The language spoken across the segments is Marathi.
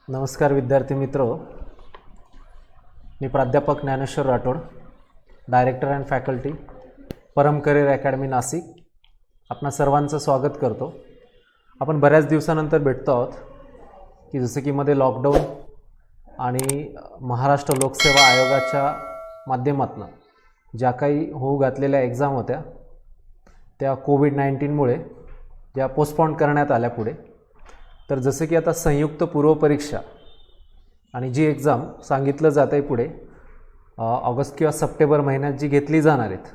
नमस्कार विद्यार्थी मित्र, मी प्राध्यापक Dnyaneshwar Rathod, director and faculty, Param career academy Nashik. आपणा सर्वांचं स्वागत करतो. आपण बऱ्याच दिवसानंतर भेटतो आहोत की जसं की मध्ये लॉकडाऊन आणि महाराष्ट्र लोकसेवा आयोगाच्या माध्यमातून ज्या काही होऊ घातलेल्या एक्झाम होत्या त्या कोविड-19मुळे ज्या पोस्टपोन करण्यात आल्या पुढे. तर जसं की आता संयुक्त पूर्वपरीक्षा आणि जी एक्झाम सांगितलं जात आहे पुढे ऑगस्ट किंवा सप्टेंबर महिन्यात जी घेतली जाणार आहेत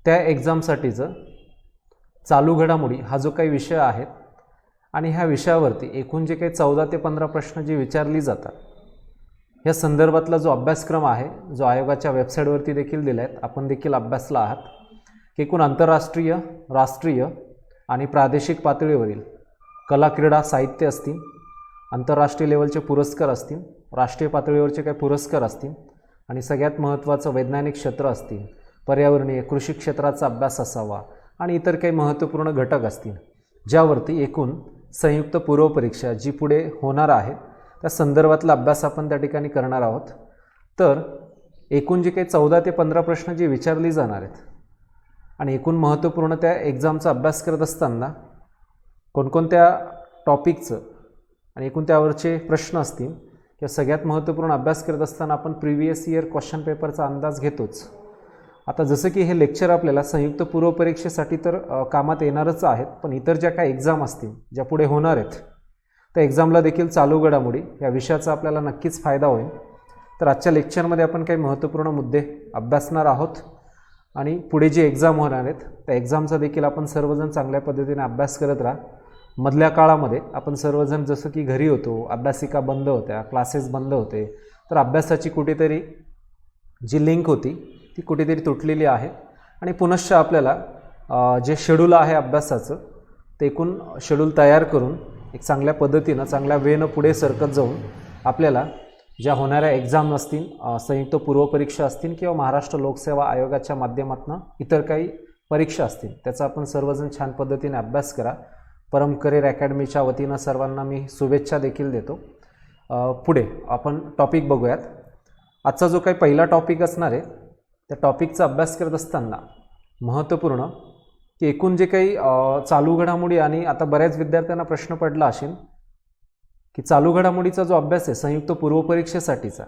त्या एक्झामसाठीचं चालू घडामोडी हा जो काही विषय आहे आणि ह्या विषयावरती एकूण जे काही 14 ते 15 प्रश्न जी विचारली जातात ह्या संदर्भातला जो अभ्यासक्रम आहे जो आयोगाच्या वेबसाईटवरती देखील दिला आहे, आपण देखील अभ्यासला आहात की एकूण आंतरराष्ट्रीय, राष्ट्रीय आणि प्रादेशिक पातळीवरील कला, क्रीडा, साहित्य असतील, आंतरराष्ट्रीय लेवलचे पुरस्कार असतील, राष्ट्रीय पातळीवरचे काही पुरस्कार असतील आणि सगळ्यात महत्त्वाचं वैज्ञानिक क्षेत्र असतील, पर्यावरणीय, कृषी क्षेत्राचा अभ्यास असावा आणि इतर काही महत्त्वपूर्ण घटक असतील ज्यावरती एकूण संयुक्त पूर्वपरीक्षा जी पुढे होणार आहे त्या संदर्भातला अभ्यास आपण त्या ठिकाणी करणार आहोत. तर एकूण जे काही 14 ते 15 प्रश्न जे विचारली जाणार आहेत आणि एकूण महत्त्वपूर्ण त्या एक्झामचा अभ्यास करत असताना कोणकोणत्या टॉपिकचं आणि एकूण त्यावरचे प्रश्न असतील किंवा सगळ्यात महत्त्वपूर्ण अभ्यास करत असताना आपण प्रिव्हियस इयर क्वेश्चन पेपरचा अंदाज घेतोच. आता जसं की हे लेक्चर आपल्याला संयुक्त पूर्वपरीक्षेसाठी तर कामात येणारच आहेत, पण इतर ज्या काही एक्झाम असतील ज्या पुढे होणार आहेत त्या एक्झामला देखील चालू घडामोडी या विषयाचा आपल्याला नक्कीच फायदा होईल. तर आजच्या लेक्चरमध्ये आपण काही महत्त्वपूर्ण मुद्दे अभ्यासणार आहोत आणि पुढे जे एक्झाम होणार आहेत त्या एक्झामचा देखील आपण सर्वजण चांगल्या पद्धतीने अभ्यास करत राहा. मधल्या काळामध्ये आपण सर्वजण जसं की घरी होतो, अभ्यासिका बंद होत्या, क्लासेस बंद होते, तर अभ्यासाची कुठेतरी जी लिंक होती ती कुठेतरी तुटलेली आहे आणि पुनश्च आपल्याला जे शेड्यूल आहे अभ्यासाचं ते एकूण शेड्यूल तयार करून एक चांगल्या पद्धतीनं, चांगल्या वेनं पुढे सरकत जाऊन आपल्याला ज्या होणाऱ्या एक्झाम असतील, संयुक्त पूर्वपरीक्षा असतील किंवा महाराष्ट्र लोकसेवा आयोगाच्या माध्यमातून इतर काही परीक्षा असतील त्याचा आपण सर्वजण छान पद्धतीने अभ्यास करा. परम करिअर अकॅडमीच्या वतीनं सर्वांना मी शुभेच्छा देखील देतो. पुढे आपण टॉपिक बघूयात. आजचा जो काही पहिला टॉपिक असणार आहे त्या टॉपिकचा अभ्यास करत असताना महत्त्वपूर्ण की एकूण जे काही चालू घडामोडी आणि आता बऱ्याच विद्यार्थ्यांना प्रश्न पडला असेल की चालू घडामोडीचा जो अभ्यास आहे संयुक्त पूर्वपरीक्षेसाठीचा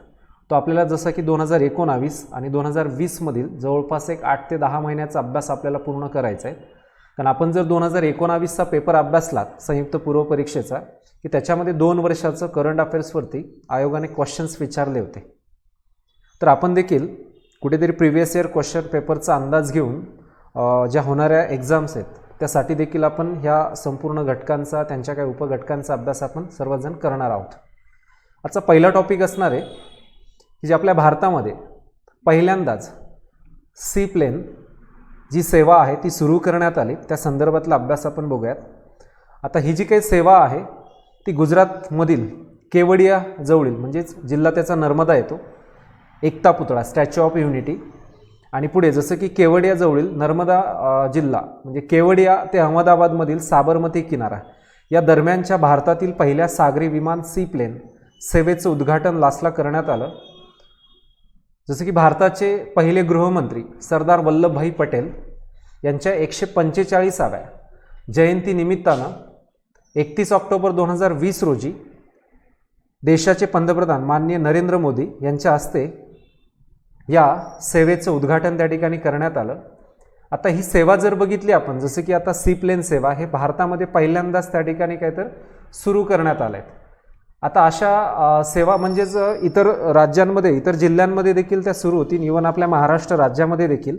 तो आपल्याला जसं की 2019 आणि 2020 मधील जवळपास एक 8 ते 10 महिन्याचा अभ्यास आपल्याला पूर्ण करायचा आहे. कारण आपण जर 2019चा पेपर अभ्यासलात संयुक्त पूर्वपरीक्षेचा की त्याच्यामध्ये 2 वर्षाचं करंट अफेअर्सवरती आयोगाने क्वेश्चन्स विचारले होते. तर आपण देखील कुठेतरी प्रिव्हियस इयर क्वेश्चन पेपरचा अंदाज घेऊन ज्या होणाऱ्या एक्झाम्स आहेत त्यासाठी देखील आपण ह्या संपूर्ण घटकांचा, त्यांच्या काही उपघटकांचा अभ्यास आपण सर्वजण करणार आहोत. आजचा पहिला टॉपिक असणार आहे की जे आपल्या भारतामध्ये पहिल्यांदाच सी प्लेन जी सेवा आहे ती सुरू करण्यात आली त्या संदर्भातला अभ्यास आपण बघूयात. आता ही जी काही सेवा आहे ती गुजरातमधील केवडिया जवळील म्हणजेच जिल्हा त्याचा नर्मदा येतो, एकता पुतळा, स्टॅच्यू ऑफ युनिटी आणि पुढे जसं की केवडिया जवळील नर्मदा जिल्हा म्हणजे केवडिया ते अहमदाबादमधील साबरमती किनारा या दरम्यानच्या भारतातील पहिल्या सागरी विमान सी प्लेन सेवेचं उद्घाटन लासला करण्यात आलं. जसं की भारताचे पहिले गृहमंत्री सरदार वल्लभभाई पटेल यांच्या 145व्या जयंतीनिमित्तानं 31 ऑक्टोबर 2020 रोजी देशाचे पंतप्रधान माननीय नरेंद्र मोदी यांच्या हस्ते या सेवेचं उद्घाटन त्या ठिकाणी करण्यात आलं. आता ही सेवा जर बघितली आपण जसं की आता सी प्लेन सेवा हे भारतामध्ये पहिल्यांदाच त्या ठिकाणी काय तर सुरू करण्यात आलं आहे. आता अशा सेवा म्हणजेच इतर राज्यांमध्ये, इतर जिल्ह्यांमध्ये देखील त्या सुरू होतील, इव्हन आपल्या महाराष्ट्र राज्यामध्ये देखील.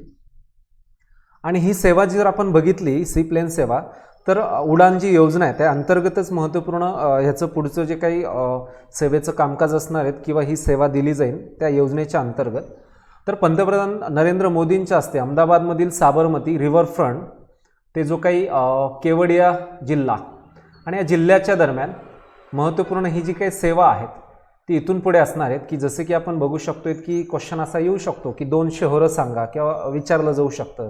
आणि ही सेवा जर आपण बघितली सी प्लेन सेवा तर उडान जी योजना आहे त्या अंतर्गतच महत्त्वपूर्ण ह्याचं पुढचं जे काही सेवेचं कामकाज असणार आहेत किंवा ही सेवा दिली जाईल त्या योजनेच्या अंतर्गत. तर पंतप्रधान नरेंद्र मोदींच्या हस्ते अहमदाबादमधील साबरमती रिव्हरफ्रंट ते जो काही केवडिया जिल्हा आणि या जिल्ह्याच्या दरम्यान महत्त्वपूर्ण ही जी काही सेवा आहेत ती इथून पुढे असणार आहेत की जसे की आपण बघू शकतो की क्वेश्चन असा येऊ शकतो की 2 शहरं सांगा किंवा विचारलं जाऊ शकतं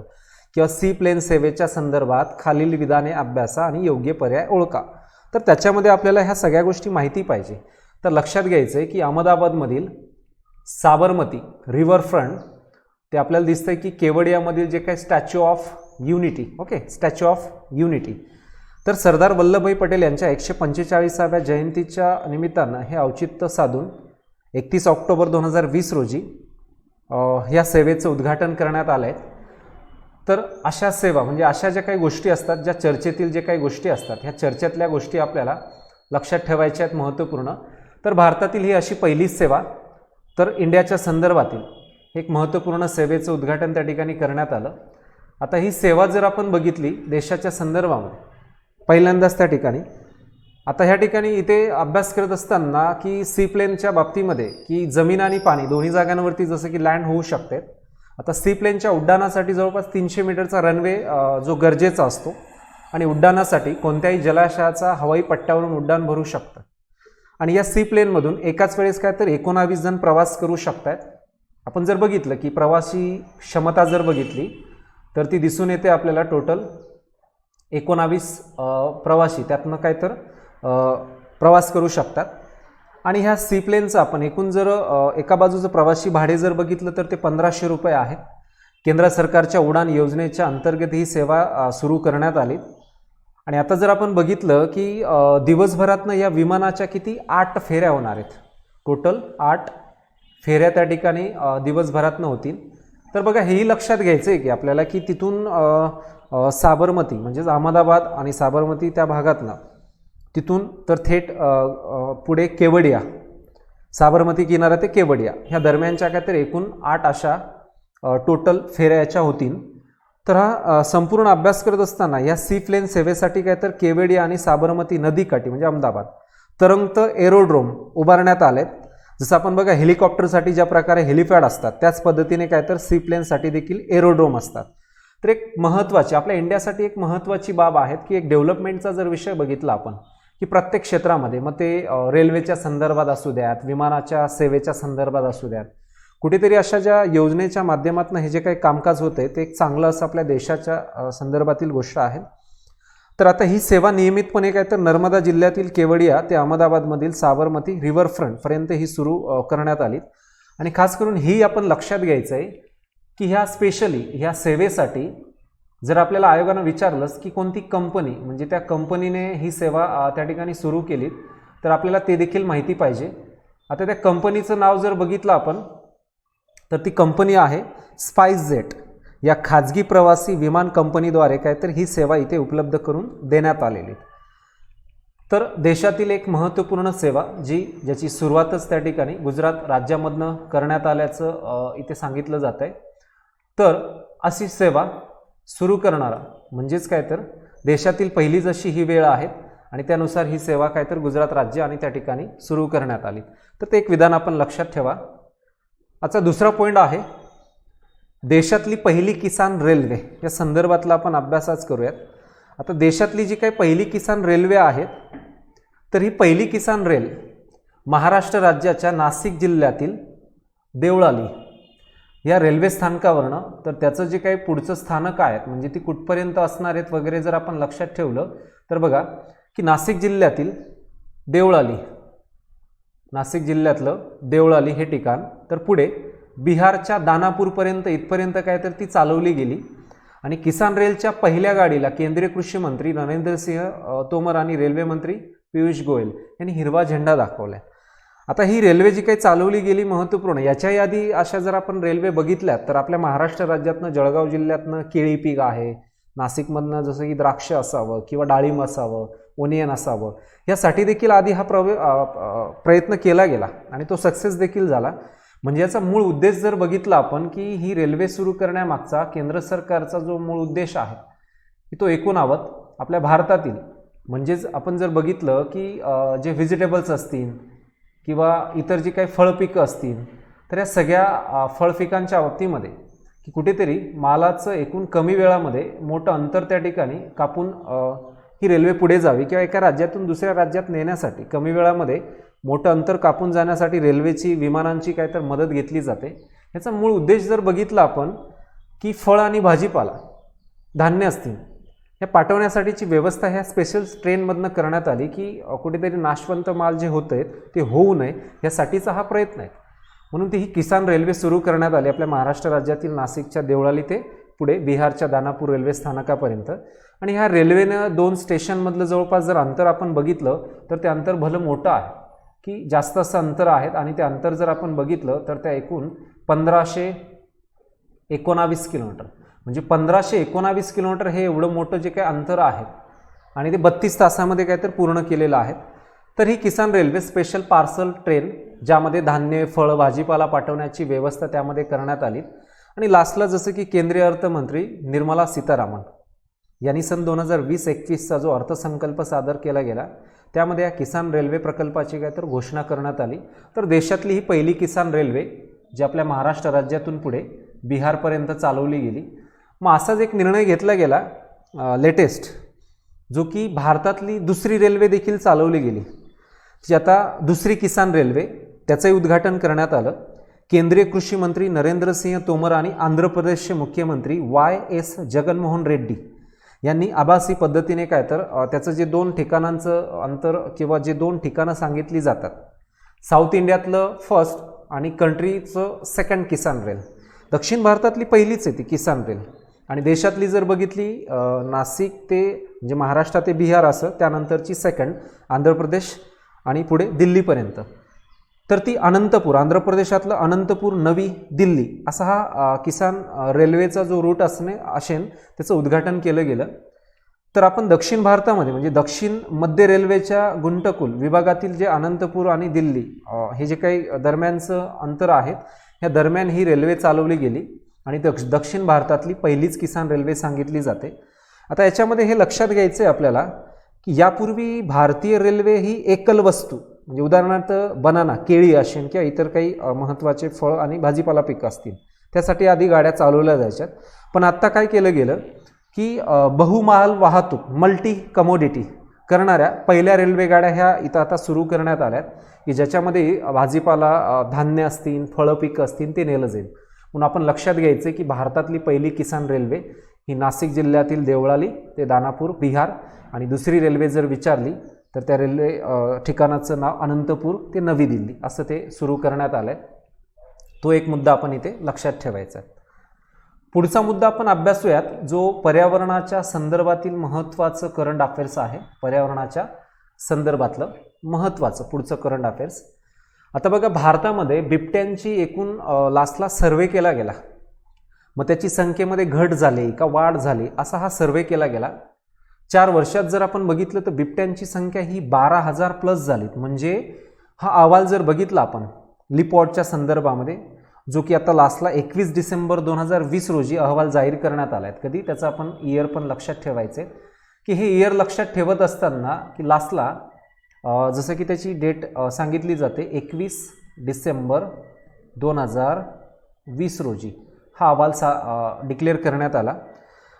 किंवा सी प्लेन सेवेच्या संदर्भात खालील विधाने अभ्यासा आणि योग्य पर्याय ओळखा. तर त्याच्यामध्ये आपल्याला ह्या सगळ्या गोष्टी माहिती पाहिजे. तर लक्षात घ्यायचं आहे की अहमदाबादमधील साबरमती रिव्हरफ्रंट ते आपल्याला दिसतंय की केवडियामधील जे काही statue of unity, okay, statue of unity, तर सरदार वल्लभभाई पटेल यांच्या 145व्या जयंतीच्या निमित्तानं हे औचित्य साधून 31 ऑक्टोबर 2020 रोजी या सेवेचं उद्घाटन करण्यात आलं आहे. तर अशा सेवा म्हणजे अशा ज्या काही गोष्टी असतात, ज्या चर्चेतील जे काही गोष्टी असतात, ह्या चर्चेतल्या गोष्टी आपल्याला लक्षात ठेवायच्या आहेत महत्त्वपूर्ण. तर भारतातील ही अशी पहिलीच सेवा, तर इंडियाच्या संदर्भातील एक महत्त्वपूर्ण सेवेचं उद्घाटन त्या ठिकाणी करण्यात आलं. आता ही सेवा जर आपण बघितली देशाच्या संदर्भामध्ये पहिल्यांदाच त्या ठिकाणी, आता ह्या ठिकाणी इथे अभ्यास करत असताना की सी प्लेनच्या बाबतीमध्ये की जमीन आणि पाणी दोन्ही जागांवरती जसं की लँड होऊ शकते. आता सी प्लेनच्या उड्डाणासाठी जवळपास 300 मीटरचा रनवे जो गरजेचा असतो आणि उड्डाणासाठी कोणत्याही जलाशयाचा हवाई पट्ट्यावरून उड्डाण भरू शकतं. आणि या सी प्लेनमधून एकाच वेळेस काय तर 19 जण प्रवास करू शकतात. आपण जर बघितलं की प्रवासी क्षमता जर बघितली तर ती दिसून येते आपल्याला टोटल 19 प्रवासी त्यातनं काय तर प्रवास करू शकतात. आणि ह्या सी प्लेनचं आपण एकूण जर एका बाजूचं प्रवासी भाडे जर बघितलं तर ते 1500 रुपये आहेत. केंद्र सरकारच्या उडान योजनेच्या अंतर्गत ही सेवा सुरू करण्यात आली. आणि आता जर आपण बघितलं की दिवसभरातनं या विमानाच्या किती 8 फेऱ्या होणार आहेत, टोटल 8 फेऱ्या त्या ठिकाणी दिवसभरातनं होतील. तर बघा हेही लक्षात घ्यायचं आहे की आपल्याला की तिथून साबरमती म्हणजेच अहमदाबाद आणि साबरमती त्या भागातनं तिथून तर थेट पुढे केवडिया, साबरमती किनारा ते केवडिया ह्या दरम्यानच्या काय तर एकूण 8 अशा टोटल फेऱ्या याच्या होतील. तर हा संपूर्ण अभ्यास करत असताना या सी प्लेन सेवेसाठी काय तर केवडिया आणि साबरमती नदीकाठी म्हणजे अहमदाबाद तरंगत एरोड्रोम उभारण्यात आलेत. जसं आपण बघा हेलिकॉप्टरसाठी ज्या प्रकारे हेलिपॅड असतात त्याच पद्धतीने काय तर सी प्लेनसाठी देखील एरोड्रोम असतात. तर एक महत्त्वाची आपल्या इंडियासाठी एक महत्त्वाची बाब आहे की एक डेव्हलपमेंटचा जर विषय बघितला आपण की प्रत्येक क्षेत्रामध्ये मग ते रेल्वेच्या संदर्भात असू द्यात, विमानाच्या सेवेच्या संदर्भात असू द्यात, कुठेतरी अशा ज्या योजनेच्या माध्यमातून हे जे काही कामकाज होते ते एक चांगलं असं आपल्या देशाच्या संदर्भातील गोष्ट आहे. तर आता ही सेवा नियमितपणे काय तर नर्मदा जिल्ह्यातील केवडिया ते अहमदाबादमधील साबरमती रिव्हरफ्रंटपर्यंत ही सुरू करण्यात आली. आणि खास करून ही आपण लक्षात घ्यायचं आहे की ह्या स्पेशली ह्या सेवेसाठी जर आपल्याला आयोगानं विचारलंच की कोणती कंपनी म्हणजे त्या कंपनीने ही सेवा त्या ठिकाणी सुरू केली तर आपल्याला ते देखील माहिती पाहिजे. आता त्या कंपनीचं नाव जर बघितलं आपण तर ती कंपनी आहे स्पाइसजेट या खाजगी प्रवासी विमान कंपनीद्वारे काय तर ही सेवा इथे उपलब्ध करून देण्यात आलेली. तर देशातील एक महत्त्वपूर्ण सेवा ज्याची सुरुवातच त्या ठिकाणी गुजरात राज्यामधनं करण्यात आल्याचं इथे सांगितलं जात आहे. तर अशी सेवा सुरू करणारा म्हणजेच काय तर देशातील पहिलीच अशी ही वेळ आहे आणि त्यानुसार ही सेवा काय तर गुजरात राज्य आणि त्या ठिकाणी सुरू करण्यात आली. तर ते एक विधान आपण लक्षात ठेवा. आजचा दुसरा पॉईंट आहे देशातली पहिली किसान रेल्वे या संदर्भातला आपण अभ्यासच करूयात. आता देशातली जी काही पहिली किसान रेल्वे आहेत तर ही पहिली किसान रेल महाराष्ट्र राज्याच्या नाशिक जिल्ह्यातील देवळाली या रेल्वे स्थानकावरनं तर त्याचं जे काही पुढचं स्थानक आहे म्हणजे ती कुठपर्यंत असणार आहेत वगैरे जर आपण लक्षात ठेवलं तर बघा की नाशिक जिल्ह्यातील देवळाली, नाशिक जिल्ह्यातलं देवळाली हे ठिकाण तर पुढे बिहारच्या दानापूरपर्यंत इथपर्यंत काय तर ती चालवली गेली. आणि किसान रेलच्या पहिल्या गाडीला केंद्रीय कृषी मंत्री नरेंद्रसिंह तोमर आणि रेल्वे मंत्री पियुष गोयल यांनी हिरवा झेंडा दाखवला. आता ही रेल्वे जी काही चालवली गेली महत्त्वपूर्ण, याच्याही आधी अशा जर आपण रेल्वे बघितल्यात तर आपल्या महाराष्ट्र राज्यातनं जळगाव जिल्ह्यातनं केळी पीक आहे, नाशिकमधनं जसं की द्राक्ष असावं किंवा डाळिंब असावं, ओनियन असावं, यासाठी देखील आधी हा प्रयत्न केला गेला आणि तो सक्सेस देखील झाला. म्हणजे याचा मूळ उद्देश जर बघितला आपण की ही रेल्वे सुरू करण्यामागचा केंद्र सरकारचा जो मूळ उद्देश आहे की तो एकूणावत आपल्या भारतातील म्हणजेच आपण जर बघितलं की जे व्हेजिटेबल्स असतील किंवा इतर जी काही फळपिकं असतील तर या सगळ्या फळपिकांच्या बाबतीमध्ये की कुठेतरी मालाचं एकूण कमी वेळामध्ये मोठं अंतर त्या ठिकाणी कापून ही रेल्वे पुढे जावी किंवा एका राज्यातून दुसऱ्या राज्यात नेण्यासाठी कमी वेळामध्ये मोठं अंतर कापून जाण्यासाठी रेल्वेची विमानांची काय तर मदत घेतली जाते. याचा मूळ उद्देश जर बघितला आपण की फळ आणि भाजीपाला धान्य असतील हे पाठवण्यासाठीची व्यवस्था ह्या स्पेशल ट्रेनमधनं करण्यात आली की कुठेतरी नाशवंत माल जे होत आहेत ते होऊ नये यासाठीचा हा प्रयत्न आहे. म्हणून ती ही किसान रेल्वे सुरू करण्यात आली आपल्या महाराष्ट्र राज्यातील नाशिकच्या देवळाली ते पुढे बिहारच्या दानापूर रेल्वे स्थानकापर्यंत. आणि ह्या रेल्वेनं 2 स्टेशनमधलं जवळपास जर अंतर आपण बघितलं तर ते अंतर भलं मोठं आहे की जास्त असं अंतर आहेत. आणि ते अंतर जर आपण बघितलं तर त्या एकूण 1519 किलोमीटर, म्हणजे 1519 किलोमीटर हे एवढं मोठं जे काही अंतर आहे आणि ते 32 तासामध्ये काय तर पूर्ण केलेलं आहे. तर ही किसान रेल्वे स्पेशल पार्सल ट्रेन ज्यामध्ये धान्य, फळ, भाजीपाला पाठवण्याची व्यवस्था त्यामध्ये करण्यात आली. आणि लास्टला जसं की केंद्रीय अर्थमंत्री निर्मला सीतारामन यांनी सन 2020-21चा जो अर्थसंकल्प सादर केला गेला त्यामध्ये या किसान रेल्वे प्रकल्पाची काय तर घोषणा करण्यात आली. तर देशातली ही पहिली किसान रेल्वे जी आपल्या महाराष्ट्र राज्यातून पुढे बिहारपर्यंत चालवली गेली. मग असाच एक निर्णय घेतला गेला लेटेस्ट, जो की भारतातली दुसरी रेल्वे देखील चालवली गेली, जी आता दुसरी किसान रेल्वे, त्याचंही उद्घाटन करण्यात आलं. केंद्रीय कृषी मंत्री नरेंद्र सिंह तोमर आणि आंध्र प्रदेशचे मुख्यमंत्री YS जगनमोहन रेड्डी यांनी आभासी पद्धतीने काय तर त्याचं जे 2 ठिकाणांचं अंतर किंवा जे 2 ठिकाणं सांगितली जातात, साऊथ इंडियातलं फर्स्ट आणि कंट्रीचं सेकंड किसान रेल, दक्षिण भारतातली पहिलीच आहे ती किसान रेल. आणि देशातली जर बघितली नाशिक ते म्हणजे महाराष्ट्र ते बिहार असं, त्यानंतरची सेकंड आंध्र प्रदेश आणि पुढे दिल्लीपर्यंत. तर ती अनंतपूर, आंध्र प्रदेशातलं अनंतपूर, नवी दिल्ली असा हा किसान रेल्वेचा जो रूट असेल त्याचं उद्घाटन केलं गेलं. तर आपण दक्षिण भारतामध्ये म्हणजे दक्षिण मध्य रेल्वेच्या गुंटकुल विभागातील जे अनंतपूर आणि दिल्ली हे जे काही दरम्यानचं अंतर आहे, ह्या दरम्यान ही रेल्वे चालवली गेली आणि दक्षिण भारतातली पहिलीच किसान रेल्वे सांगितली जाते. आता याच्यामध्ये हे लक्षात घ्यायचं आहे आपल्याला की यापूर्वी भारतीय रेल्वे ही एकल वस्तू म्हणजे उदाहरणार्थ बनाना, केळी असेल किंवा इतर काही महत्त्वाचे फळ आणि भाजीपाला पिकं असतील त्यासाठी आधी गाड्या चालवल्या जायच्यात. पण आत्ता काय केलं गेलं की बहुमाल वाहतूक, मल्टी कमोडिटी करणाऱ्या पहिल्या रेल्वे गाड्या ह्या इथं आता सुरू करण्यात आल्यात की ज्याच्यामध्ये भाजीपाला, धान्य असतील, फळं पिकं असतील ते नेलं जाईल. म्हणून आपण लक्षात घ्यायचं की भारतातली पहिली किसान रेल्वे ही नाशिक जिल्ह्यातील देवळाली ते दानापूर बिहार. आणि दुसरी रेल्वे जर विचारली तर त्या रेल्वे ठिकाणाचं नाव अनंतपूर ते नवी दिल्ली असं ते सुरू करण्यात आलं आहे. तो एक मुद्दा आपण इथे लक्षात ठेवायचा आहे. पुढचा मुद्दा आपण अभ्यासूयात जो पर्यावरणाच्या संदर्भातील महत्त्वाचं करंट अफेअर्स आहे. पर्यावरणाच्या संदर्भातलं महत्त्वाचं पुढचं करंट अफेअर्स. आता बघा, भारतामध्ये बिबट्यांची एकूण लास्टला सर्वे केला गेला. मग त्याची संख्येमध्ये घट झाली का वाढ झाली असा हा सर्वे केला गेला. 4 वर्षात जर आपण बघितलं तर बिबट्यांची संख्या ही 12,000 प्लस झाली. म्हणजे हा अहवाल जर बघितला आपण लिपॉटच्या संदर्भामध्ये, जो की आता लास्टला 21 डिसेंबर 2020 रोजी अहवाल जाहीर करण्यात आला आहे. कधी त्याचा आपण इयर पण लक्षात ठेवायचे की हे इयर लक्षात ठेवत असताना की लास्टला जसं की त्याची डेट सांगितली जाते 21 डिसेंबर 2020 रोजी हा अहवाल डिक्लेअर करण्यात आला.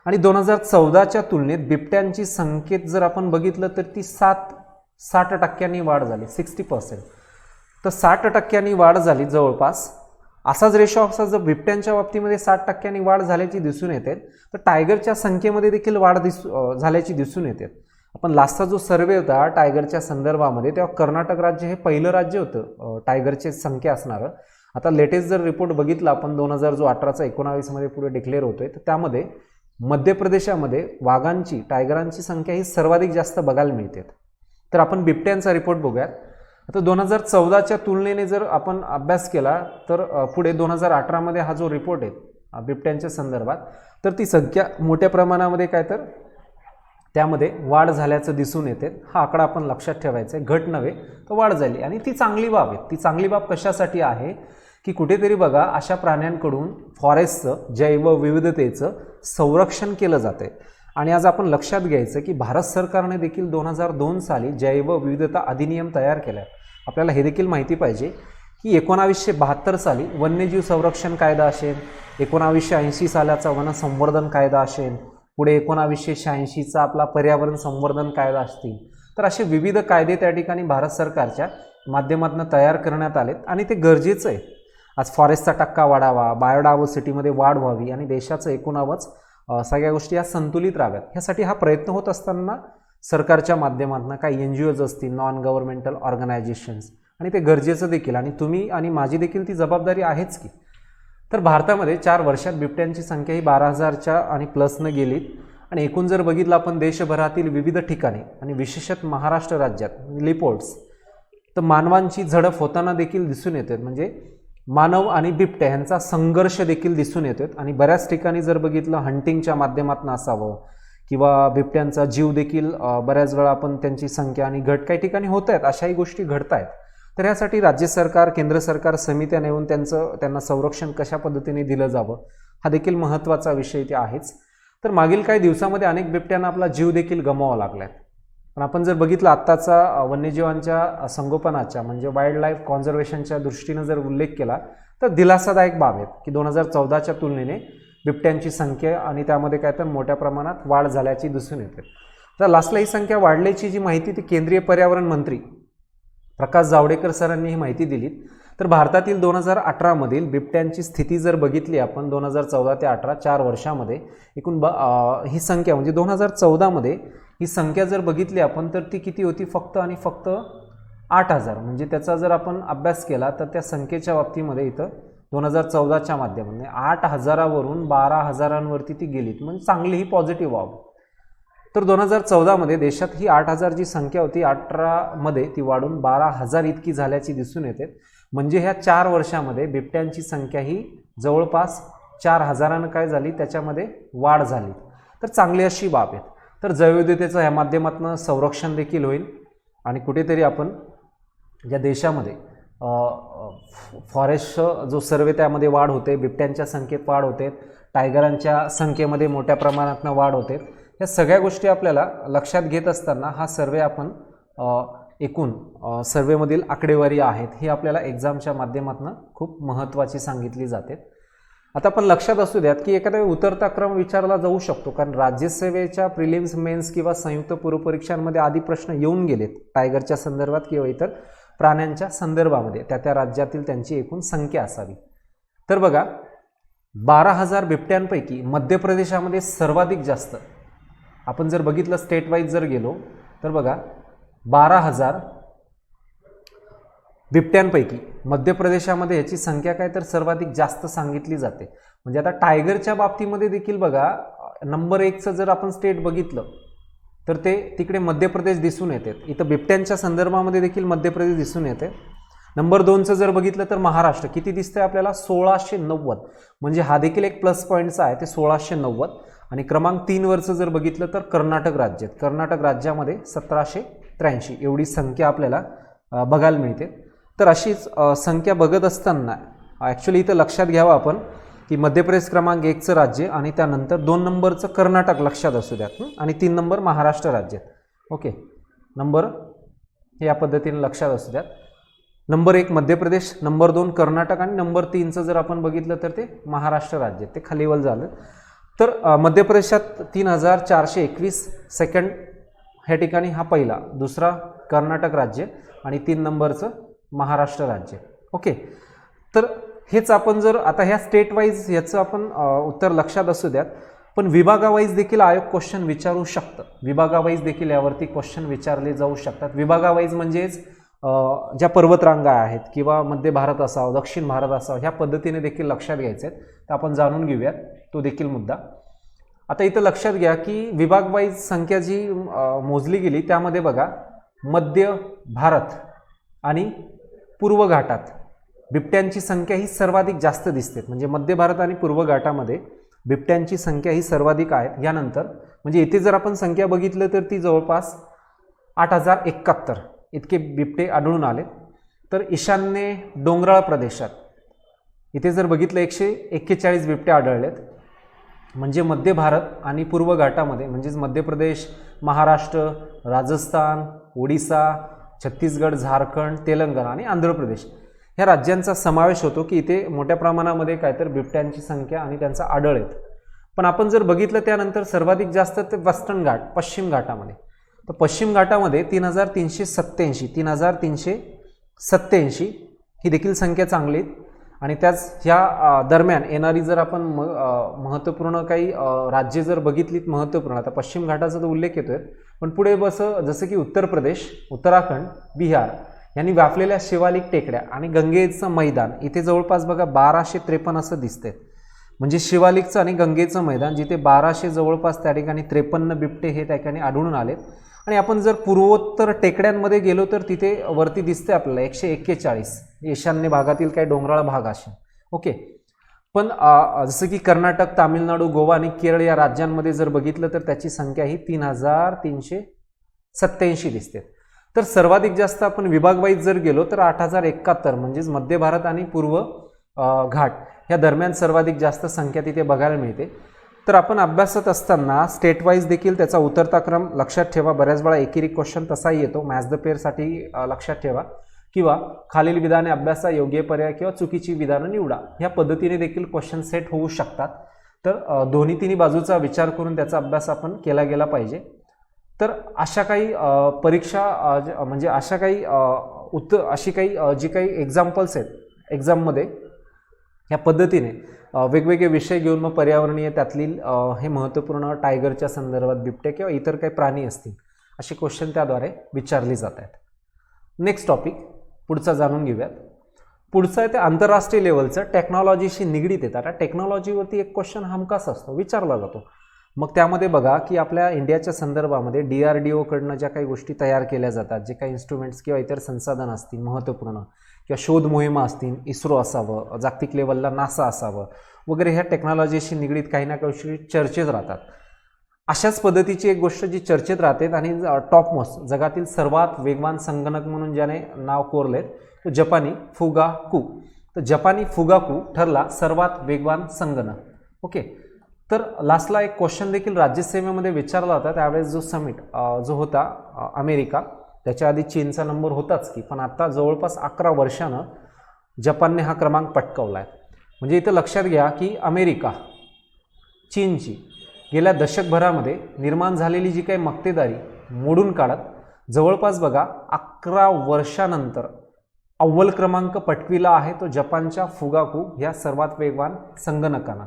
आणि 2014च्या तुलनेत बिबट्यांची संख्येत जर आपण बघितलं तर ती 60% वाढ झाली, 60%. तर 60% वाढ झाली जवळपास. असाच रेशो असा जर बिबट्यांच्या बाबतीमध्ये 60% वाढ झाल्याची दिसून येते तर टायगरच्या संख्येमध्ये देखील वाढ झाल्याची दिसून येते. आपण लास्टचा जो सर्वे होता टायगरच्या संदर्भामध्ये तेव्हा कर्नाटक राज्य हे पहिलं राज्य होतं टायगरची संख्या असणारं. आता लेटेस्ट जर रिपोर्ट बघितला आपण 2018चा 19मध्ये पुढे डिक्लेअर होतोय तर त्यामध्ये मध्य प्रदेशामध्ये वाघांची, टायगरांची संख्या ही सर्वाधिक जास्त बघायला मिळते. तर आपण बिबट्यांचा रिपोर्ट बघूयात. आता 2014च्या तुलनेने जर आपण अभ्यास केला तर पुढे 2018मध्ये हा जो रिपोर्ट आहे बिबट्यांच्या संदर्भात तर ती संख्या मोठ्या प्रमाणामध्ये काय तर त्यामध्ये वाढ झाल्याचं दिसून येते. हा आकडा आपण लक्षात ठेवायचा आहे, घट नव्हे तर वाढ झाली. आणि ती चांगली बाब आहे. ती चांगली बाब कशासाठी आहे की कुठेतरी बघा अशा प्राण्यांकडून फॉरेस्टचं, जैवविविधतेचं संरक्षण केलं जातं. आणि आज आपण लक्षात घ्यायचं की भारत सरकारने देखील 2002 साली जैवविविधता अधिनियम तयार केला आहे. आपल्याला हे देखील माहिती पाहिजे की 1972 साली वन्यजीव संरक्षण कायदा असेल, 1980 सालाचा वन संवर्धन कायदा असेल, पुढे 1986चा आपला पर्यावरण संवर्धन कायदा असतील. तर असे विविध कायदे त्या ठिकाणी भारत सरकारच्या माध्यमातून तयार करण्यात आलेत आणि ते गरजेचं आहे. आज फॉरेस्टचा टक्का वाढावा, बायोडायव्हर्सिटीमध्ये वाढ व्हावी आणि देशाचं एकूणावच सगळ्या गोष्टी या संतुलित राहाव्यात. ह्यासाठी हा प्रयत्न होत असताना सरकारच्या माध्यमातून काही NGOज असतील, नॉन गव्हर्नमेंटल ऑर्गनायझेशन्स, आणि ते गरजेचं देखील, आणि तुम्ही आणि माझी देखील ती जबाबदारी आहेच की. तर भारतामध्ये 4 वर्षात बिबट्यांची संख्या ही 12,000च्या आणि प्लसनं गेलीत. आणि एकूण जर बघितलं आपण देशभरातील विविध ठिकाणी आणि विशेषतः महाराष्ट्र राज्यात रिपोर्ट्स, तर मानवांची झडप होताना देखील दिसून येते. म्हणजे मानव आणि बिबट्या यांचा संघर्ष देखील दिसून येतो. आणि बऱ्याच ठिकाणी जर बघितलं हंटिंगच्या माध्यमातून असावं किंवा बिबट्यांचा जीव देखील बऱ्याच वेळा आपण त्यांची संख्या आणि घट काही ठिकाणी होत आहेत, अशाही गोष्टी घडत आहेत. तर यासाठी राज्य सरकार, केंद्र सरकार समित्या नेऊन त्यांना संरक्षण कशा पद्धतीने दिलं जावं हा देखील महत्त्वाचा विषय इथे आहेच. तर मागील काही दिवसामध्ये अनेक बिबट्यांना आपला जीव देखील गमवावा लागला आहे. पण आपण जर बघितलं आत्ताचा वन्यजीवांच्या संगोपनाच्या म्हणजे वाईल्ड लाईफ कॉन्झर्वेशनच्या दृष्टीनं जर उल्लेख केला तर दिलासादायक बाब आहेत की 2014च्या तुलनेने बिबट्यांची संख्या आणि त्यामध्ये काय तर मोठ्या प्रमाणात वाढ झाल्याची दिसून येते. तर लास्टला ही संख्या वाढल्याची जी माहिती ती केंद्रीय पर्यावरण मंत्री प्रकाश जावडेकर सरांनी ही माहिती दिली. तर भारतातील 2018मधील बिबट्यांची स्थिती जर बघितली आपण 2014 ते 18 4 वर्षामध्ये एकूण ही संख्या म्हणजे 2014मध्ये ही संख्या जर बघितली आपण तर ती किती होती, फक्त आणि फक्त 8,000. म्हणजे त्याचा जर आपण अभ्यास केला तर त्या संख्येच्या बाबतीमध्ये इथं 2014च्या माध्यमाने 8,000वरून 12,000वरती ती गेलीत. म्हणजे चांगली ही पॉझिटिव्ह बाब. तर 2014मध्ये देशात ही 8,000 जी संख्या होती 18मध्ये ती वाढून 12,000 इतकी झाल्याची दिसून येते. म्हणजे ह्या 4 वर्षामध्ये बिबट्यांची संख्या ही जवळपास 4,000 काय झाली, त्याच्यामध्ये वाढ झाली. तर चांगली अशी बाब आहे. तर जैवविविधतेचं ह्या माध्यमातून संरक्षण देखील होईल आणि कुठेतरी आपण ज्या देशामध्ये फॉरेस्ट जो सर्वे त्यामध्ये वाढ होते, बिबट्यांच्या संख्येत वाढ होते, टायगरांच्या संख्येमध्ये मोठ्या प्रमाणात वाढ होते, या सगळ्या गोष्टी आपल्याला लक्षात घेत असताना हा सर्वे आपण एकूण सर्वेमधील आकडेवारी आहेत ही आपल्याला एक्झामच्या माध्यमातून खूप महत्त्वाची सांगितली जाते. आता आपण लक्षात असू द्यात की एखादा उतरता क्रम विचारला जाऊ शकतो, कारण राज्यसेवेच्या प्रिलिम्स, मेन्स किंवा संयुक्त पूर्वपरीक्षांमध्ये आधी प्रश्न येऊन गेलेत टायगरच्या संदर्भात किंवा इतर प्राण्यांच्या संदर्भामध्ये त्या राज्यातील त्यांची एकूण संख्या असावी. तर बघा 12,000 बिबट्यांपैकी मध्य प्रदेशामध्ये सर्वाधिक जास्त, आपण जर बघितलं स्टेट वाईज जर गेलो तर बघा 12,000 बिबट्यांपैकी मध्य प्रदेशामध्ये याची संख्या काय तर सर्वाधिक जास्त सांगितली जाते. म्हणजे आता टायगरच्या बाबतीमध्ये देखील बघा नंबर 1चं जर आपण स्टेट बघितलं तर ते तिकडे मध्य प्रदेश दिसून येते. इथं बिबट्यांच्या संदर्भामध्ये देखील मध्य प्रदेश दिसून येते. नंबर 2चं जर बघितलं तर महाराष्ट्र किती दिसतंय आपल्याला 1690. म्हणजे हा देखील एक प्लस पॉईंटचा आहे, ते 1690. आणि क्रमांक 3वरचं जर बघितलं तर कर्नाटक राज्य, कर्नाटक राज्यामध्ये 1783 एवढी संख्या आपल्याला बघायला मिळते. तर अशीच संख्या बघत असताना ॲक्च्युली इथं लक्षात घ्यावं आपण की मध्य प्रदेश क्रमांक 1चं राज्य आणि त्यानंतर 2 नंबरचं कर्नाटक लक्षात असू द्यात आणि 3 नंबर महाराष्ट्र राज्य. ओके, नंबर हे या पद्धतीने लक्षात असू द्यात. नंबर 1 मध्य प्रदेश, नंबर 2 कर्नाटक आणि नंबर 3चं जर आपण बघितलं तर ते महाराष्ट्र राज्य, ते खालीवर झालं. तर मध्य प्रदेशात 3,421 सेकंड ह्या ठिकाणी हा पहिला, दुसरा कर्नाटक राज्य आणि 3 नंबरचं महाराष्ट्र राज्य. ओके, तर हेच आपण जर आता ह्या स्टेट वाईज याचं आपण उत्तर लक्षात असू द्यात. पण विभागावाईज देखील आयोग क्वेश्चन विचारू शकतं. विभागावाईज देखील यावरती क्वेश्चन विचारले जाऊ शकतात. विभागावाईज म्हणजेच ज्या पर्वतरांगा आहेत किंवा मध्य भारत असावं, दक्षिण भारत असावं, ह्या पद्धतीने देखील लक्षात घ्यायचे आहेत. तर आपण जाणून घेऊयात तो देखील मुद्दा. आता इथं लक्षात घ्या की विभागवाईज संख्या जी मोजली गेली त्यामध्ये बघा मध्य भारत आणि पूर्व घाटात बिबट्यांची संख्या ही सर्वाधिक जास्त दिसते. म्हणजे मध्य भारत आणि पूर्व घाटामध्ये बिबट्यांची संख्या ही सर्वाधिक आहे. यानंतर म्हणजे इथे जर आपण संख्या बघितलं तर ती जवळपास 8,071 इतके बिबटे आढळून आले. तर ईशान्य डोंगराळ प्रदेशात इथे जर बघितलं 141 बिबटे आढळलेत. म्हणजे मध्य भारत आणि पूर्व घाटामध्ये म्हणजेच मध्य प्रदेश, महाराष्ट्र, राजस्थान, ओडिसा, छत्तीसगड, झारखंड, तेलंगणा आणि आंध्र प्रदेश ह्या राज्यांचा समावेश होतो की इथे मोठ्या प्रमाणामध्ये काय तर बिबट्यांची संख्या आणि त्यांचा आढळ येतो. पण आपण जर बघितलं त्यानंतर सर्वाधिक जास्त ते वेस्टर्न घाट, पश्चिम घाटामध्ये. तर पश्चिम घाटामध्ये 3,387 ही देखील संख्या चांगली. आणि त्याच ह्या दरम्यान येणारी जर आपण महत्त्वपूर्ण काही राज्ये जर बघितलीत महत्त्वपूर्ण, आता पश्चिम घाटाचा तर उल्लेख येतोय, पण पुढे जसं की उत्तर प्रदेश, उत्तराखंड, बिहार यांनी व्यापलेल्या शिवालिक टेकड्या आणि गंगेचं मैदान इथे जवळपास बघा 1253 असं दिसतंय. म्हणजे शिवालिकचं आणि गंगेचं मैदान जिथे 1200 जवळपास त्या ठिकाणी 53 बिबटे हे त्या ठिकाणी आढळून आलेत. आणि आपण जर पूर्वोत्तर टेकड्यांमध्ये गेलो तर तिथे वरती दिसते आपल्याला 141 ईशान्य भागातील काही डोंगराळ भाग असे. ओके, पण जसं की कर्नाटक, तामिळनाडू, गोवा आणि केरळ या राज्यांमध्ये जर बघितलं तर त्याची संख्या ही 3387 दिसते. तर सर्वाधिक जास्त आपण विभागवाईज जर गेलो तर 8071 म्हणजेच मध्य भारत आणि पूर्व घाट या दरम्यान सर्वाधिक जास्त संख्या तिथे बघायला मिळते. तर आपण अभ्यासत असताना स्टेट वाईज देखील त्याचा उतरता क्रम लक्षात ठेवा. बऱ्याच वेळा एकेरी क्वेश्चन तसाही येतो, मॅच द पेअरसाठी लक्षात ठेवा, किंवा खालील विधाने अभ्यासा, योग्य पर्याय किंवा चुकीची विधानं निवडा, ह्या पद्धतीने देखील क्वेश्चन सेट होऊ शकतात. तर दोन्ही तिन्ही बाजूचा विचार करून त्याचा अभ्यास आपण केला गेला पाहिजे. तर अशा काही परीक्षा म्हणजे अशा काही अशी काही जी काही एक्झाम्पल्स आहेत एक्झाममध्ये ह्या पद्धतीने वेगवेगळे विषय घेऊन मग पर्यावरणीय त्यातली हे महत्त्वपूर्ण टायगरच्या संदर्भात बिबटे किंवा इतर काही प्राणी असतील असे क्वेश्चन त्याद्वारे विचारले जात आहेत. नेक्स्ट टॉपिक पुढचा जाणून घेऊयात. पुढचं आहे ते आंतरराष्ट्रीय लेवलचं टेक्नॉलॉजीशी निगडीत येतात. टेक्नॉलॉजीवरती एक क्वेश्चन हमखास असतो, विचारला जातो. मग त्यामध्ये बघा की आपल्या इंडियाच्या संदर्भामध्ये DRDO कडनं ज्या काही गोष्टी तयार केल्या जातात, जे काही इन्स्ट्रुमेंट्स किंवा इतर संसाधन असतील महत्त्वपूर्ण किंवा शोध मोहिमा असतील, इस्रो असावं, जागतिक लेवलला नासा असावं वगैरे, ह्या टेक्नॉलॉजीशी निगडीत काही ना काही गोष्टी चर्चेत राहतात. अशाच पद्धतीची एक गोष्ट जी चर्चेत राहते आणि टॉप मोस्ट जगातील सर्वात वेगवान संगणक म्हणून ज्याने नाव कोरलेत तो जपानी फुगाकू. तर जपानी फुगाकू ठरला सर्वात वेगवान संगणक. ओके, तर लास्टला एक क्वेश्चन देखील राज्यसेवेमध्ये विचारला होता. त्यावेळेस जो समिट जो होता अमेरिका, त्याच्या आधी चीनचा नंबर होताच की, पण आता जवळपास 11 वर्षानं जपानने हा क्रमांक पटकावला आहे. म्हणजे इथं लक्षात घ्या की अमेरिका चीनची गेल्या दशकभरामध्ये निर्माण झालेली जी काही मक्तेदारी मोडून काढत जवळपास बघा 11 वर्षानंतर अव्वल क्रमांक पटविला आहे तो जपानच्या फुगाकू ह्या सर्वात वेगवान संगणकानं.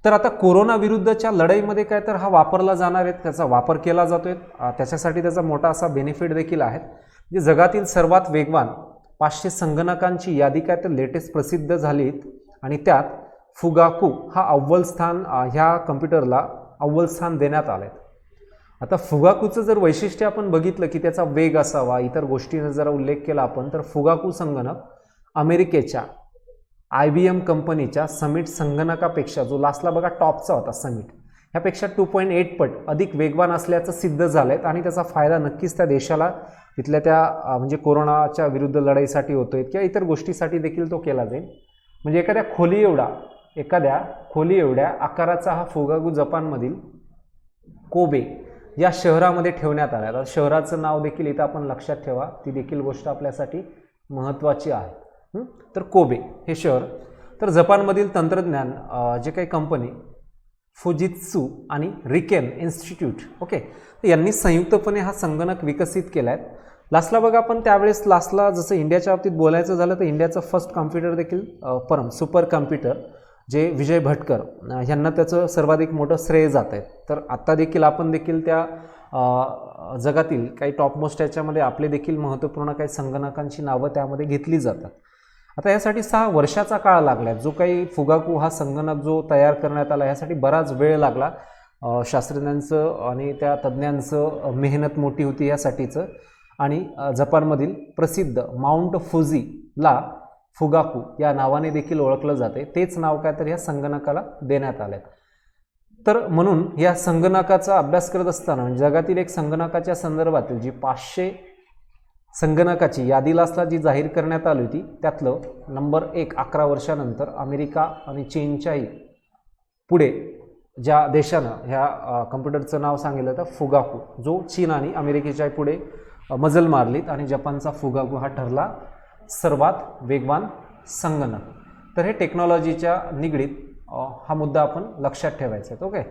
तर आता कोरोना विरुद्धच्या लढाईमध्ये काय तर हा वापरला जाणार आहे, त्याचा वापर केला जातोय, त्याच्यासाठी त्याचा मोठा असा बेनिफिट देखील आहे. जे जगातील सर्वात वेगवान 500 संगणकांची यादी काय तर लेटेस्ट प्रसिद्ध झालीत आणि त्यात फुगाकू हा अव्वल स्थान, ह्या कम्प्युटरला अव्वल स्थान देण्यात आलं आहे. आता फुगाकूचं जर वैशिष्ट्य आपण बघितलं की त्याचा वेग असावा, इतर गोष्टींचा जरा उल्लेख केला आपण, तर फुगाकू संगणक अमेरिकेच्या IBM कंपनीच्या समिट संगणकापेक्षा, जो लास्टला बघा टॉपचा होता समिट, ह्यापेक्षा 2.8 पट अधिक वेगवान असल्याचं सिद्ध झालं आहे. आणि त्याचा फायदा नक्कीच त्या देशाला तिथल्या त्या म्हणजे कोरोनाच्या विरुद्ध लढाईसाठी होतोय किंवा इतर गोष्टीसाठी देखील तो केला जाईल. म्हणजे एखाद्या खोली एवढ्या आकाराचा हा फुगाकू जपानमधील कोबे या शहरामध्ये ठेवण्यात आला. आता शहराचं नाव देखील इथं आपण लक्षात ठेवा, ती देखील गोष्ट आपल्यासाठी महत्त्वाची आहे. तर कोबे हे शहर. तर जपानमधील तंत्रज्ञान जे काही कंपनी फुजित्सू आणि रिकेन इन्स्टिट्यूट, ओके, तर यांनी संयुक्तपणे हा संगणक विकसित केला आहे. लास्टला बघा आपण त्यावेळेस लास्टला जसं इंडियाच्या बाबतीत बोलायचं झालं तर इंडियाचं फर्स्ट कॉम्प्युटर देखील परम सुपर कॉम्प्युटर जे विजय भटकर यांना त्याचं सर्वाधिक मोठं श्रेय जात आहे. तर आत्ता देखील आपण देखील त्या जगातील काही टॉपमोस्ट याच्यामध्ये आपले देखील महत्त्वपूर्ण काही संगणकांची नावं त्यामध्ये घेतली जातात. आता यासाठी 6 वर्षाचा काळ लागला. जो काही फुगाकू हा संगणक जो तयार करण्यात आला यासाठी बराच वेळ लागला. शास्त्रज्ञांचं आणि त्या तज्ज्ञांचं मेहनत मोठी होती यासाठीचं. आणि जपानमधील प्रसिद्ध माउंट फुजीला फुगाकू या नावाने देखील ओळखलं जाते. तेच नाव काय तर या संगणकाला देण्यात आलं. तर म्हणून या संगणकाचा अभ्यास करत असताना म्हणजे जगातील एक संगणकाच्या संदर्भातील जी 500 संगणकाची यादीला असता जी जाहीर करण्यात आली होती त्यातलं नंबर 1 11 वर्षानंतर अमेरिका आणि चीनच्याही पुढे ज्या देशानं ह्या कम्प्युटरचं नाव सांगितलं तर फुगाकू, जो चीन आणि अमेरिकेच्या पुढे मजल मारलीत आणि जपानचा फुगाकू हा ठरला सर्वात वेगवान संगणक. तर हे टेक्नॉलॉजीच्या निगडीत हा मुद्दा आपण लक्षात ठेवायचा आहे. ओके,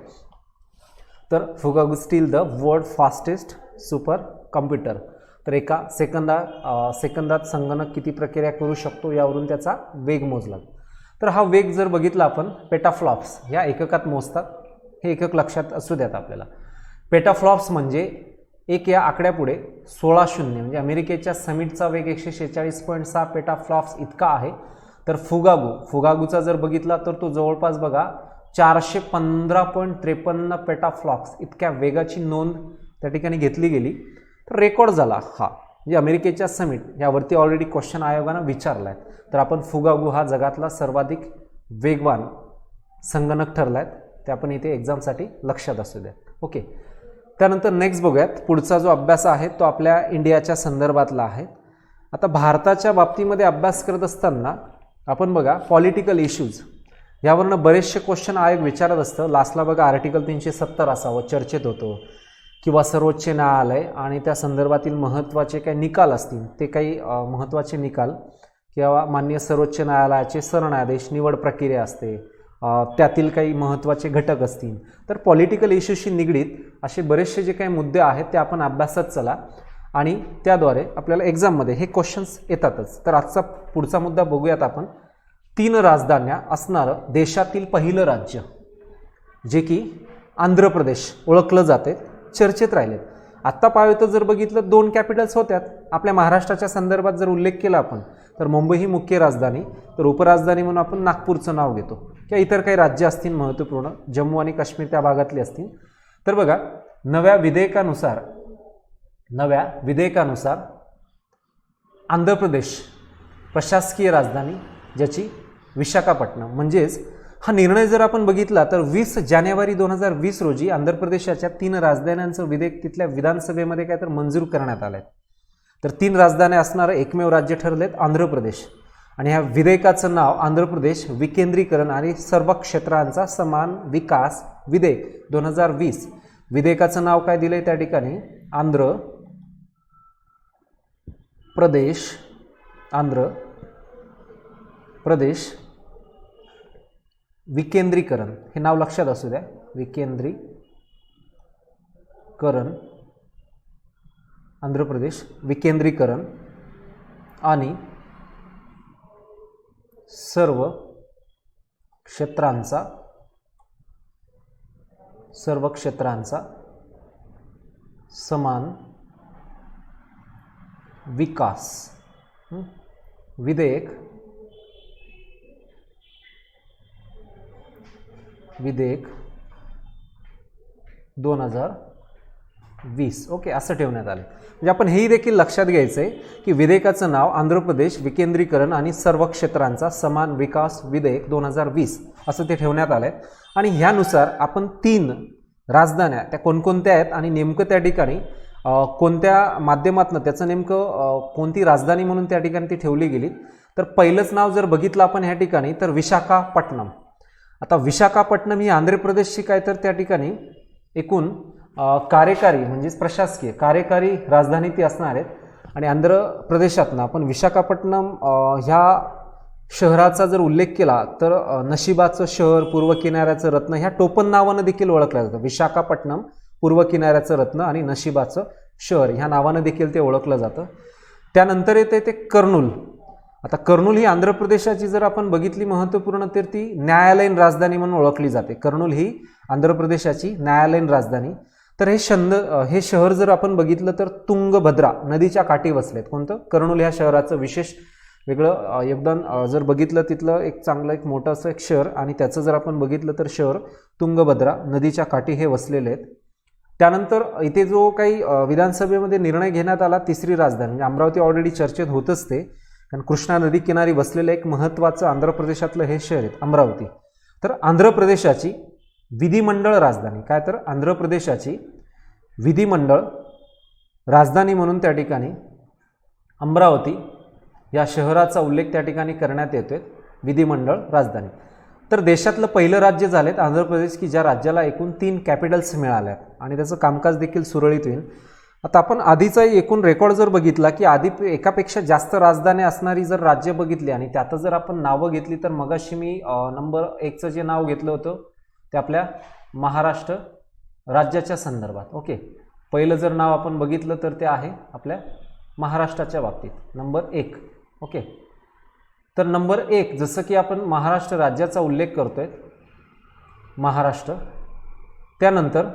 तर Fugaku steel the world fastest super computer. तर एका सेकंदात संगणक किती प्रक्रिया करू शकतो यावरून त्याचा वेग मोजला. तर हा वेग जर बघितला आपण पेटाफ्लॉप्स या एककात मोजतात. हे एकक लक्षात असू द्यात आपल्याला. पेटाफ्लॉप्स म्हणजे एक या आकड्यापुढे 16 शून्य म्हणजे अमेरिकेच्या समिटचा वेग 146.6 पेटाफ्लॉप्स इतका आहे. तर फुगागूचा जर बघितला तर तो जवळपास बघा 415.53 पेटाफ्लॉप्स इतक्या वेगाची नोंद त्या ठिकाणी घेतली गेली. तर रेकॉर्ड झाला हा, म्हणजे अमेरिकेच्या समिट यावरती ऑलरेडी क्वेश्चन आयोगानं विचारला आहे. तर आपण फुगागू हा जगातला सर्वाधिक वेगवान संगणक ठरला आहे, ते आपण इथे एक्झामसाठी लक्षात असू द्या. ओके, त्यानंतर नेक्स्ट बघूयात. पुढचा जो अभ्यास आहे तो आपल्या इंडियाच्या संदर्भातला आहे. आता भारताच्या बाबतीमध्ये अभ्यास करत असताना आपण बघा पॉलिटिकल इश्यूज यावरनं बरेचसे क्वेश्चन आयोग विचारत असतं. लास्टला बघा आर्टिकल 370 असावं चर्चेत होतो, किंवा सर्वोच्च न्यायालय आणि त्या संदर्भातील महत्त्वाचे काही निकाल असतील ते काही महत्त्वाचे निकाल, किंवा माननीय सर्वोच्च न्यायालयाचे सरन्यायाधीश निवड प्रक्रिया असते, त्यातील काही महत्त्वाचे घटक असतील. तर पॉलिटिकल इश्यूशी निगडीत असे बरेचसे जे काही मुद्दे आहेत ते आपण अभ्यासत चला आणि त्याद्वारे आपल्याला एक्झाममध्ये हे क्वेश्चन्स येतातच. तर आजचा पुढचा मुद्दा बघूयात आपण. 3 राजधान्या असणारं देशातील पहिलं राज्य जे की आंध्र प्रदेश ओळखलं जाते, चर्चेत राहिलेत. आत्ता पाहतो जर बघितलं 2 कॅपिटल्स होत्यात. आपल्या महाराष्ट्राच्या संदर्भात जर उल्लेख केला आपण तर मुंबई ही मुख्य राजधानी, तर उपराजधानी म्हणून आपण नागपूरचं नाव घेतो, किंवा इतर काही राज्य असतील महत्त्वपूर्ण, जम्मू आणि काश्मीर त्या भागातली असतील. तर बघा नव्या विधेयकानुसार आंध्र प्रदेश प्रशासकीय राजधानी ज्याची विशाखापट्टणम. म्हणजेच हा निर्णय जर आपण बघितला तर 20 जानेवारी 2020 रोजी आंध्र प्रदेशाच्या 3 राजधान्यांचं विधेयक तिथल्या विधानसभेमध्ये काय तर मंजूर करण्यात आलंय. तर 3 राजधान्या असणारं एकमेव राज्य ठरलेत आंध्र प्रदेश. आणि ह्या विधेयकाचं नाव आंध्र प्रदेश विकेंद्रीकरण आणि सर्व क्षेत्रांचा समान विकास विधेयक 2020. विधेयकाचं नाव काय दिलंय त्या ठिकाणी आंध्र प्रदेश विकेंद्रीकरण, हे नाव लक्षात असू द्या. विकेंद्रीकरण, आंध्र प्रदेश विकेंद्रीकरण आणि सर्व क्षेत्रांचा समान विकास विधेयक 2020. ओके, असं ठेवण्यात आलं. म्हणजे आपण हेही देखील लक्षात घ्यायचं आहे की विधेयकाचं नाव आंध्र प्रदेश विकेंद्रीकरण आणि सर्व क्षेत्रांचा समान विकास विधेयक 2020 असं ते ठेवण्यात आलं आहे. आणि ह्यानुसार आपण 3 राजधान्या त्या कोणकोणत्या आहेत आणि नेमकं त्या ठिकाणी कोणत्या माध्यमातून त्याचं नेमकं कोणती राजधानी म्हणून त्या ठिकाणी ती ठेवली गेली. तर पहिलंच नाव जर बघितलं आपण ह्या ठिकाणी तर विशाखापट्टणम. आता विशाखापट्टणम ही आंध्र प्रदेशची काय तर त्या ठिकाणी एकूण कार्यकारी म्हणजेच प्रशासकीय कार्यकारी राजधानी ती असणार आहेत. आणि आंध्र प्रदेशातनं आपण विशाखापट्टणम ह्या शहराचा जर उल्लेख केला तर नशिबाचं शहर, पूर्व किनाऱ्याचं रत्न ह्या टोपण नावानं देखील ओळखलं जातं. विशाखापट्टणम पूर्व किनाऱ्याचं रत्न आणि नशिबाचं शहर ह्या नावानं देखील ते ओळखलं जातं. त्यानंतर येते ते कर्नूल. आता कर्नूल ही आंध्र प्रदेशाची जर आपण बघितली महत्त्वपूर्ण तर ती न्यायालयीन राजधानी म्हणून ओळखली जाते. कर्नूल ही आंध्र प्रदेशाची न्यायालयीन राजधानी. तर हे शहर जर आपण बघितलं तर तुंगभद्रा नदीच्या काठी वसलेत. कोणतं? कर्नूल ह्या शहराचं विशेष वेगळं योगदान जर बघितलं तिथलं एक चांगलं एक मोठं असं एक शहर, आणि त्याचं जर आपण बघितलं तर शहर तुंगभद्रा नदीच्या काठी हे वसलेले आहेत. त्यानंतर इथे जो काही विधानसभेमध्ये निर्णय घेण्यात आला 3री राजधानी म्हणजे अमरावती ऑलरेडी चर्चेत होतच ते, कारण कृष्णा नदी किनारी बसलेलं एक महत्त्वाचं आंध्र प्रदेशातलं हे शहर आहे अमरावती. तर आंध्र प्रदेशाची विधिमंडळ राजधानी काय तर आंध्र प्रदेशाची विधिमंडळ राजधानी म्हणून त्या ठिकाणी अमरावती या शहराचा उल्लेख त्या ठिकाणी करण्यात येतोय. विधिमंडळ राजधानी. तर देशातलं पहिलं राज्य झालेत आंध्र प्रदेश की ज्या राज्याला एकूण 3 कॅपिटल्स मिळाल्या आणि त्याचं कामकाज देखील सुरळीत होईल. आता आपण आधीचा एकूण रेकॉर्ड जर बघितला की आधी एकापेक्षा जास्त राजधानी असणारी जर राज्य बघितली आणि त्यात जर आपण नावं घेतली तर मगाशी मी नंबर 1चं जे नाव घेतलं होतं ते आपल्या महाराष्ट्र राज्याच्या संदर्भात. ओके, पहिलं जर नाव आपण बघितलं तर ते आहे आपल्या महाराष्ट्राच्या बाबतीत नंबर 1. ओके, तर नंबर 1 जसं की आपण महाराष्ट्र राज्याचा उल्लेख करतोय, महाराष्ट्र. त्यानंतर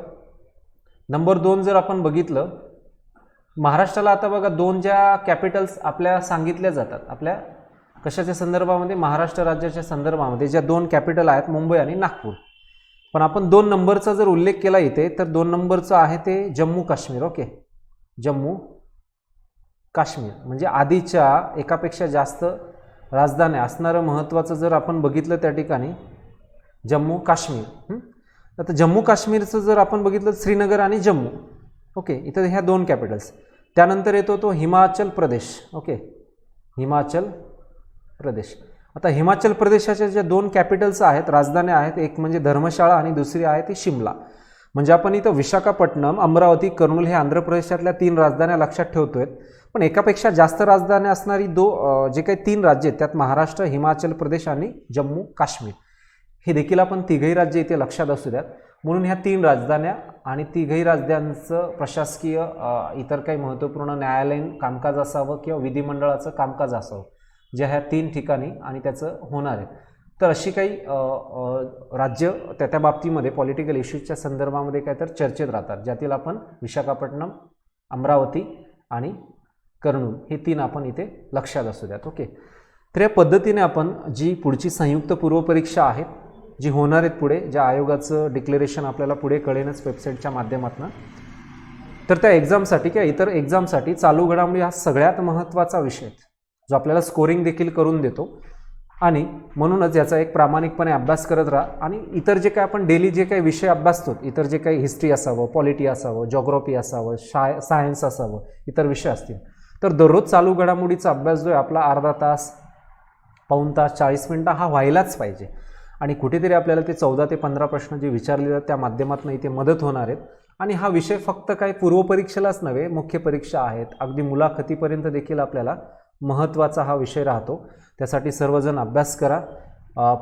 नंबर 2 जर आपण बघितलं, महाराष्ट्राला आता बघा 2 ज्या कॅपिटल्स आपल्या सांगितल्या जातात, आपल्या कशाच्या संदर्भामध्ये, महाराष्ट्र राज्याच्या संदर्भामध्ये ज्या 2 कॅपिटल आहेत, मुंबई आणि नागपूर. पण आपण 2 नंबरचा जर उल्लेख केला इथे, तर 2 नंबरचं आहे ते जम्मू काश्मीर. ओके, जम्मू काश्मीर म्हणजे आधीच्या एकापेक्षा जास्त राजधान्या असणारं महत्त्वाचं जर आपण बघितलं त्या ठिकाणी जम्मू काश्मीर. आता जम्मू काश्मीरचं जर आपण बघितलं श्रीनगर आणि जम्मू. ओके, इथं ह्या 2 कॅपिटल्स. त्यानंतर येतो तो हिमाचल प्रदेश. ओके, हिमाचल प्रदेश. आता हिमाचल प्रदेशाच्या ज्या 2 कॅपिटल्स आहेत, राजधान्या आहेत, एक म्हणजे धर्मशाळा आणि दुसरी आहे ती शिमला. म्हणजे आपण इथं विशाखापट्टणम, अमरावती, कर्नूल हे आंध्र प्रदेशातल्या 3 राजधान्या लक्षात ठेवतोय. पण एकापेक्षा जास्त राजधान्या असणारी जे काही 3 राज्य आहेत त्यात महाराष्ट्र, हिमाचल प्रदेश आणि जम्मू काश्मीर हे देखील आपण तिघही राज्य इथे लक्षात असू द्यात. म्हणून ह्या 3 राजधान्या आणि तिघही राज्यांचं प्रशासकीय इतर काही महत्त्वपूर्ण न्यायालयीन कामकाज असावं किंवा विधिमंडळाचं कामकाज असावं, जे ह्या 3 ठिकाणी आणि त्याचं होणार आहे. तर अशी काही राज्य त्या बाबतीमध्ये पॉलिटिकल इश्यूजच्या संदर्भामध्ये काय तर चर्चेत राहतात, ज्यातील आपण विशाखापट्टणम, अमरावती आणि कर्नूल हे 3 आपण इथे लक्षात असू द्यात. ओके, तर या पद्धतीने आपण जी पुढची संयुक्त पूर्वपरीक्षा आहे जी होणार आहेत पुढे, ज्या आयोगाचं डिक्लेरेशन आपल्याला पुढे कळेनच वेबसाईटच्या माध्यमातून, तर त्या एक्झामसाठी किंवा इतर एक्झामसाठी चालू घडामोडी हा सगळ्यात महत्त्वाचा विषय जो आपल्याला स्कोरिंग देखील करून देतो. आणि म्हणूनच याचा एक प्रामाणिकपणे अभ्यास करत राहा. आणि इतर जे काही आपण डेली जे काही विषय अभ्यासतो, इतर जे काही हिस्ट्री असावं, पॉलिटी असावं, जॉग्रॉफी असावं, सायन्स असावं, इतर विषय असतील, तर दररोज चालू घडामोडीचा अभ्यास जो आहे आपला अर्धा तास, पाऊण तास, 40 मिनिटं हा व्हायलाच पाहिजे. आणि कुठेतरी आपल्याला ते 14 ते 15 प्रश्न जे विचारले जातात त्या माध्यमातून इथे मदत होणार आहेत. आणि हा विषय फक्त काही पूर्वपरीक्षेलाच नव्हे, मुख्य परीक्षा आहेत, अगदी मुलाखतीपर्यंत देखील आपल्याला महत्त्वाचा हा विषय राहतो. त्यासाठी सर्वजण अभ्यास करा.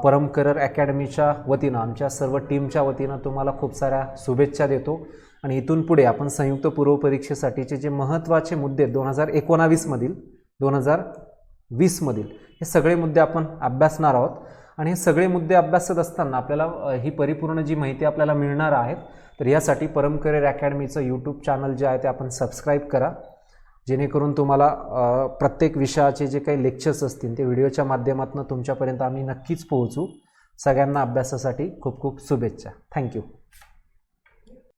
परम करिअर अकॅडमीच्या वतीनं, आमच्या सर्व टीमच्या वतीनं तुम्हाला खूप साऱ्या शुभेच्छा देतो. आणि इथून पुढे आपण संयुक्त पूर्वपरीक्षेसाठीचे जे महत्त्वाचे मुद्दे 2019 मधील 2020 मधील हे सगळे मुद्दे आपण अभ्यासणार आहोत. आणि हे सगळे मुद्दे अभ्यासत असताना आपल्याला ही परिपूर्ण जी माहिती आपल्याला मिळणार आहे, तर यासाठी परम करिअर अकॅडमीचं यूट्यूब चॅनल जे आहे ते आपण सबस्क्राईब करा, जेणेकरून तुम्हाला प्रत्येक विषयाचे जे काही लेक्चर्स असतील ते व्हिडिओच्या माध्यमातून तुमच्यापर्यंत आम्ही नक्कीच पोहोचू. सगळ्यांना अभ्यासासाठी खूप खूप शुभेच्छा. थँक्यू.